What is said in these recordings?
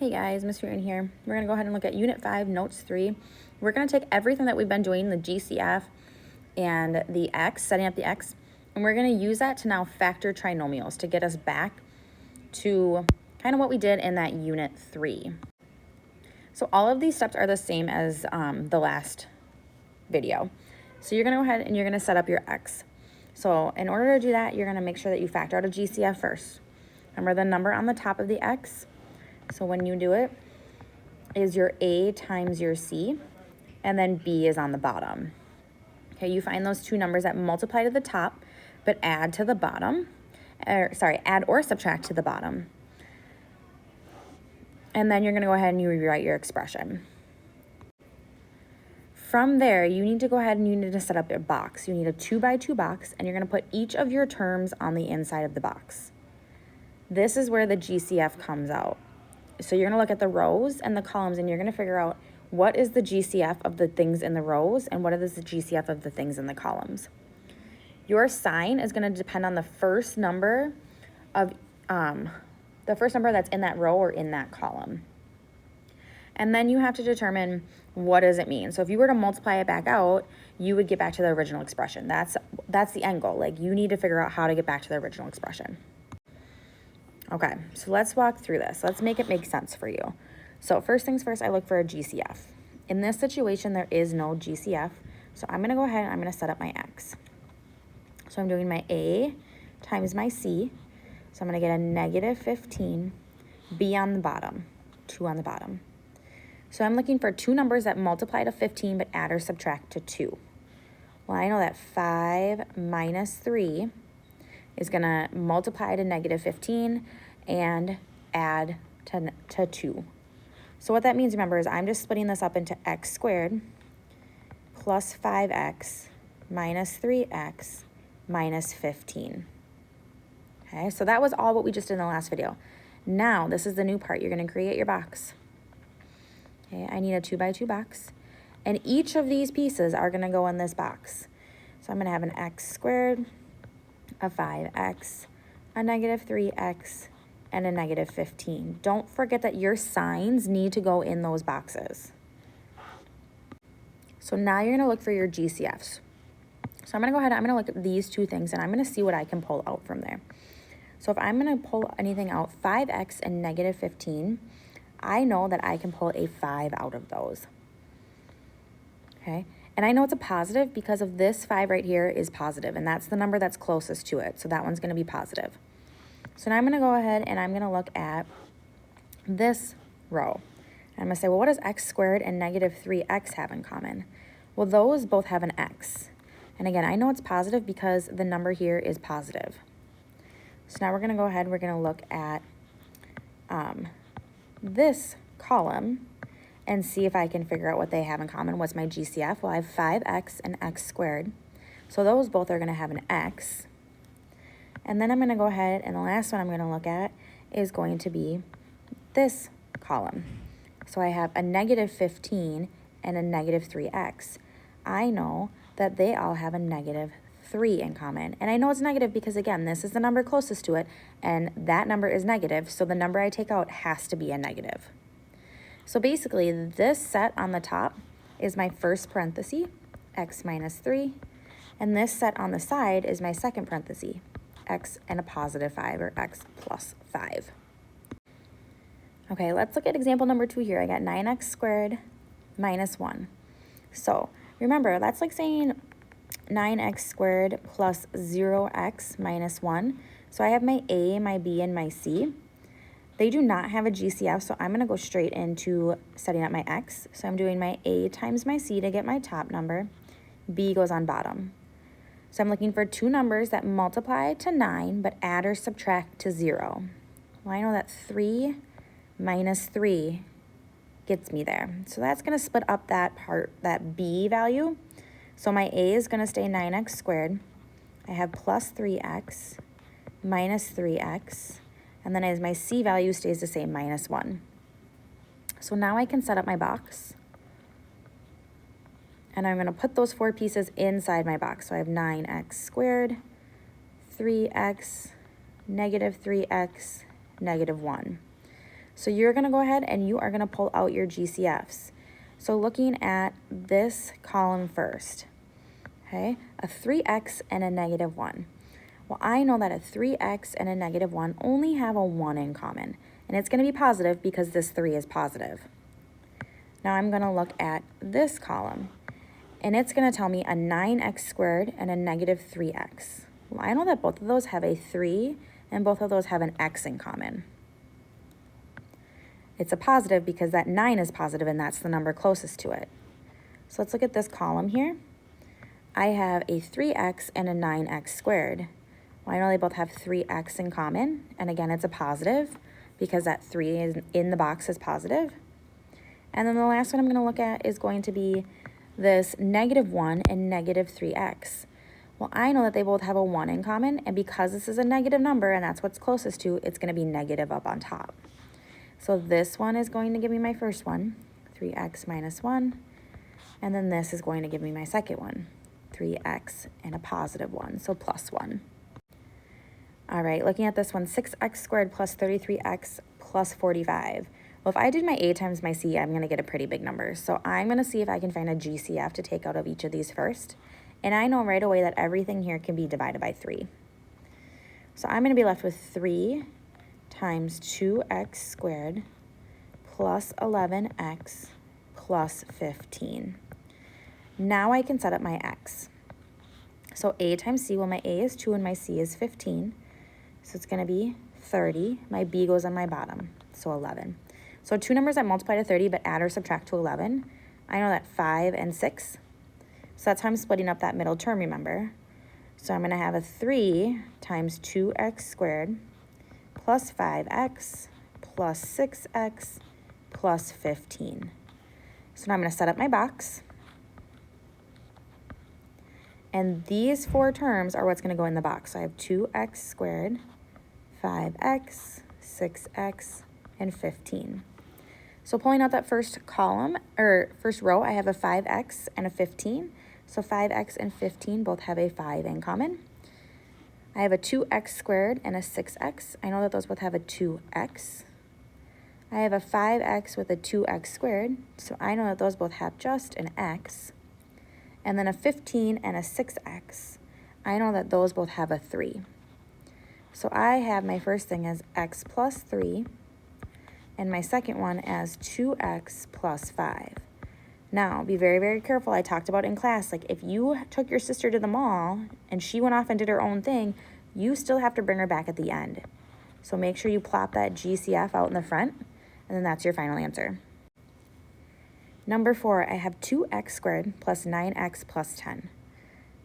Hey guys, Miss Reardon here. We're going to go ahead and look at Unit 5, Notes 3. We're going to take everything that we've been doing, the GCF and the X, setting up the X, and we're going to use that to now factor trinomials to get us back to kind of what we did in that Unit 3. So all of these steps are the same as the last video. So you're going to go ahead and you're going to set up your X. So in order to do that, you're going to make sure that you factor out a GCF first. Remember the number on the top of the X? So when you do it, is your A times your C, and then B is on the bottom. Okay, you find those two numbers that multiply to the top, but add to the bottom, add or subtract to the bottom. And then you're gonna go ahead and you rewrite your expression. From there, you need to go ahead and you need to set up your box. You need a 2x2 box, and you're gonna put each of your terms on the inside of the box. This is where the GCF comes out. So you're gonna look at the rows and the columns, and you're gonna figure out what is the GCF of the things in the rows and what is the GCF of the things in the columns. Your sign is gonna depend on the first number of that's in that row or in that column. And then you have to determine what does it mean. So if you were to multiply it back out, you would get back to the original expression. That's the end goal. Like, you need to figure out how to get back to the original expression. Okay, so let's walk through this. Let's make it make sense for you. So first things first, I look for a GCF. In this situation, there is no GCF. So I'm gonna go ahead and I'm gonna set up my X. So I'm doing my A times my C. So I'm gonna get a negative 15, B on the bottom, 2 on the bottom. So I'm looking for two numbers that multiply to 15 but add or subtract to 2. Well, I know that 5 minus 3 is gonna multiply to negative 15 and add to 2. So what that means, remember, is I'm just splitting this up into x squared plus 5x minus 3x minus 15. Okay, so that was all what we just did in the last video. Now, this is the new part. You're gonna create your box. Okay, I need a 2x2 box, and each of these pieces are gonna go in this box. So I'm gonna have an x squared, a 5x, a negative 3x, and a negative 15. Don't forget that your signs need to go in those boxes. So now you're gonna look for your GCFs. So I'm gonna go ahead, I'm gonna look at these two things, and I'm gonna see what I can pull out from there. So if I'm gonna pull anything out, 5x and negative 15, I know that I can pull a 5 out of those. Okay? And I know it's a positive because of this 5 right here is positive, and that's the number that's closest to it. So that one's gonna be positive. So now I'm gonna go ahead and I'm gonna look at this row. I'm gonna say, well, what does x squared and negative 3x have in common? Well, those both have an x. And again, I know it's positive because the number here is positive. So now we're gonna go ahead, we're gonna look at this column and see if I can figure out what they have in common. What's my GCF? Well, I have 5x and x squared. So those both are gonna have an x. And then I'm gonna go ahead, and the last one I'm gonna look at is going to be this column. So I have a negative 15 and a negative 3x. I know that they all have a negative 3 in common. And I know it's negative because, again, this is the number closest to it, and that number is negative, so the number I take out has to be a negative. So basically, this set on the top is my first parenthesis, x minus 3, and this set on the side is my second parenthesis, x and a positive 5, or x plus 5. Okay, let's look at example number 2 here. I got 9x squared minus 1. So remember, that's like saying 9x squared plus 0x minus 1. So I have my A, my B, and my C. They do not have a GCF, so I'm going to go straight into setting up my x. So I'm doing my A times my C to get my top number. B goes on bottom. So I'm looking for two numbers that multiply to 9 but add or subtract to 0. Well, I know that 3 minus 3 gets me there. So that's going to split up that part, that B value. So my A is going to stay 9x squared. I have plus 3x minus 3x. And then as my C value stays the same, minus 1. So now I can set up my box. And I'm going to put those 4 pieces inside my box. So I have 9x squared, 3x, negative 3x, negative 1. So you're going to go ahead and you are going to pull out your GCFs. So looking at this column first, okay, a 3x and a -1. Well, I know that a 3x and a -1 only have a 1 in common, and it's going to be positive because this 3 is positive. Now I'm going to look at this column, and it's going to tell me a 9x squared and a -3x. Well, I know that both of those have a 3, and both of those have an x in common. It's a positive because that 9 is positive, and that's the number closest to it. So let's look at this column here. I have a 3x and a 9x squared. Well, I know they both have 3x in common, and again, it's a positive because that 3 is in the box is positive. And then the last one I'm going to look at is going to be this -1 and -3x. Well, I know that they both have a 1 in common, and because this is a negative number and that's what's closest to, it's going to be negative up on top. So this one is going to give me my first one, 3x minus 1, and then this is going to give me my second one, 3x and a +1, so +1. All right, looking at this one, 6x squared plus 33x plus 45. Well, if I did my a times my c, I'm going to get a pretty big number. So I'm going to see if I can find a GCF to take out of each of these first. And I know right away that everything here can be divided by 3. So I'm going to be left with 3 times 2x squared plus 11x plus 15. Now I can set up my x. So a times c, well, my a is 2 and my c is 15. So it's going to be 30. My b goes on my bottom, so 11. So two numbers that multiply to 30 but add or subtract to 11. I know that 5 and 6. So that's how I'm splitting up that middle term, remember? So I'm going to have a 3 times 2x squared plus 5x plus 6x plus 15. So now I'm going to set up my box. And these 4 terms are what's going to go in the box. So I have 2x squared, 5x, 6x, and 15. So pulling out that first column, or first row, I have a 5x and a 15. So 5x and 15 both have a 5 in common. I have a 2x squared and a 6x. I know that those both have a 2x. I have a 5x with a 2x squared, so I know that those both have just an x. And then a 15 and a 6x. I know that those both have a 3. So I have my first thing as x plus 3, and my second one as 2x plus 5. Now, be very, very careful. I talked about in class, like if you took your sister to the mall and she went off and did her own thing, you still have to bring her back at the end. So make sure you plop that GCF out in the front, and then that's your final answer. Number 4, I have 2x squared plus 9x plus 10.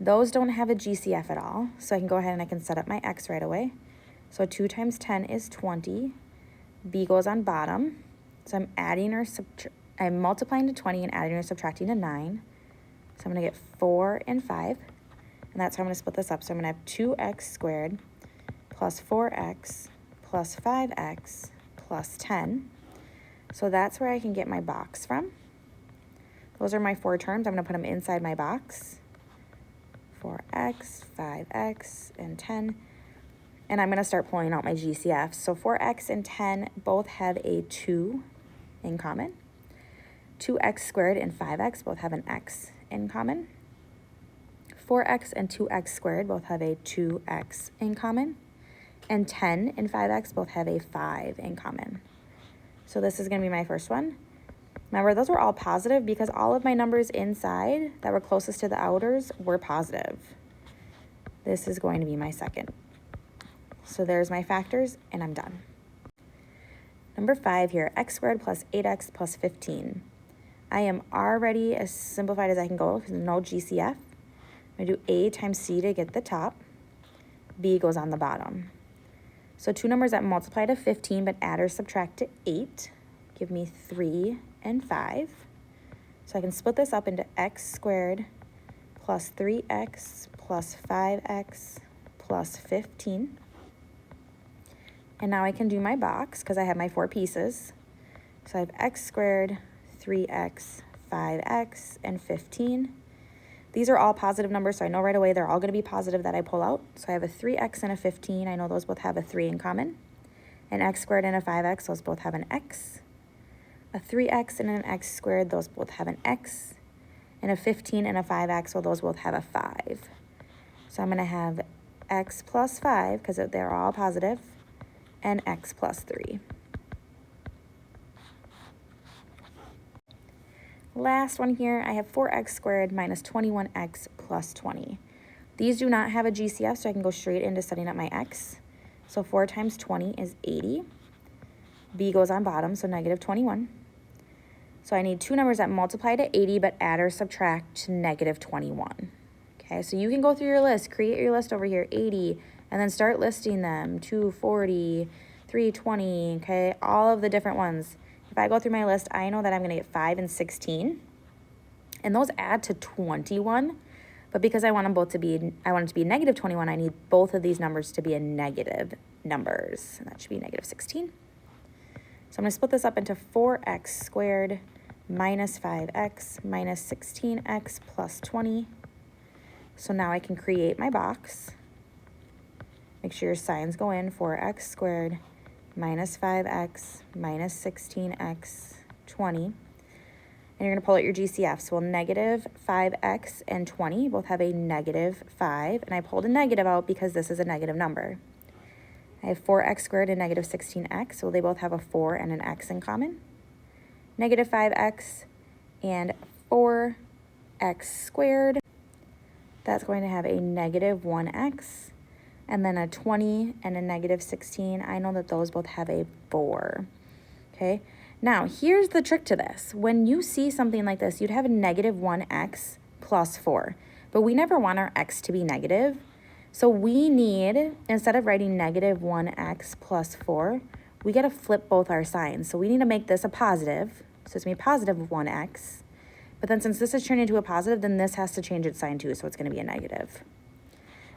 Those don't have a GCF at all, so I can go ahead and I can set up my x right away. So 2 times 10 is 20. B goes on bottom. So I'm multiplying to 20 and adding or subtracting to 9. So I'm going to get 4 and 5. And that's how I'm going to split this up. So I'm going to have 2x squared plus 4x plus 5x plus 10. So that's where I can get my box from. Those are my 4 terms. I'm going to put them inside my box. 4x, 5x, and 10. And I'm going to start pulling out my GCFs. So 4x and 10 both have a 2 in common. 2x squared and 5x both have an x in common. 4x and 2x squared both have a 2x in common. And 10 and 5x both have a 5 in common. So this is going to be my first one. Remember, those were all positive because all of my numbers inside that were closest to the outers were positive. This is going to be my second. So there's my factors, and I'm done. Number 5 here, x squared plus 8x plus 15. I am already as simplified as I can go because there's no GCF. I'm going to do a times c to get the top. B goes on the bottom. So 2 numbers that multiply to 15 but add or subtract to 8 give me 3 and 5. So I can split this up into x squared plus 3x plus 5x plus 15. And now I can do my box because I have my 4 pieces. So I have x squared, 3x, 5x, and 15. These are all positive numbers, so I know right away they're all going to be positive that I pull out. So I have a 3x and a 15. I know those both have a 3 in common. An x squared and a 5x, those both have an x. A 3x and an x squared, those both have an x. And a 15 and a 5x, well, those both have a 5. So I'm going to have x plus 5, because they're all positive, and x plus 3. Last one here, I have 4x squared minus 21x plus 20. These do not have a GCF, so I can go straight into setting up my x. So 4 times 20 is 80. B goes on bottom, so negative 21. So I need two numbers that multiply to 80 but add or subtract to negative 21. Okay, so you can go through your list, create your list over here, 80, and then start listing them, 240, 320, okay, all of the different ones. If I go through my list, I know that I'm going to get 5 and 16, and those add to 21, but because I want them both to be, I want it to be negative 21, I need both of these numbers to be a negative numbers, and that should be negative 16. So I'm going to split this up into 4x squared minus 5x minus 16x plus 20. So now I can create my box. Make sure your signs go in, 4x squared minus 5x minus 16x 20. And you're going to pull out your GCF. So negative 5x and 20 both have a negative 5. And I pulled a negative out because this is a negative number. I have 4x squared and negative 16x. So they both have a 4 and an x in common. Negative 5x and 4x squared. That's going to have a negative 1x. And then a 20 and a negative 16. I know that those both have a 4. Okay. Now, here's the trick to this. When you see something like this, you'd have a negative 1x plus 4. But we never want our x to be negative. So we need, instead of writing negative 1x plus 4, we got to flip both our signs. So we need to make this a positive. So it's going to be positive 1x. But then since this is turned into a positive, then this has to change its sign too. So it's going to be a negative.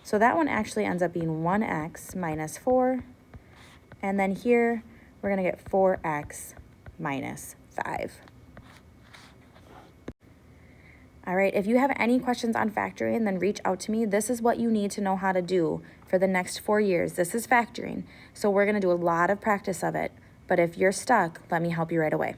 So that one actually ends up being 1x minus 4. And then here, we're going to get 4x minus 5. All right, if you have any questions on factoring, then reach out to me. This is what you need to know how to do for the next 4 years. This is factoring. So we're going to do a lot of practice of it. But if you're stuck, let me help you right away.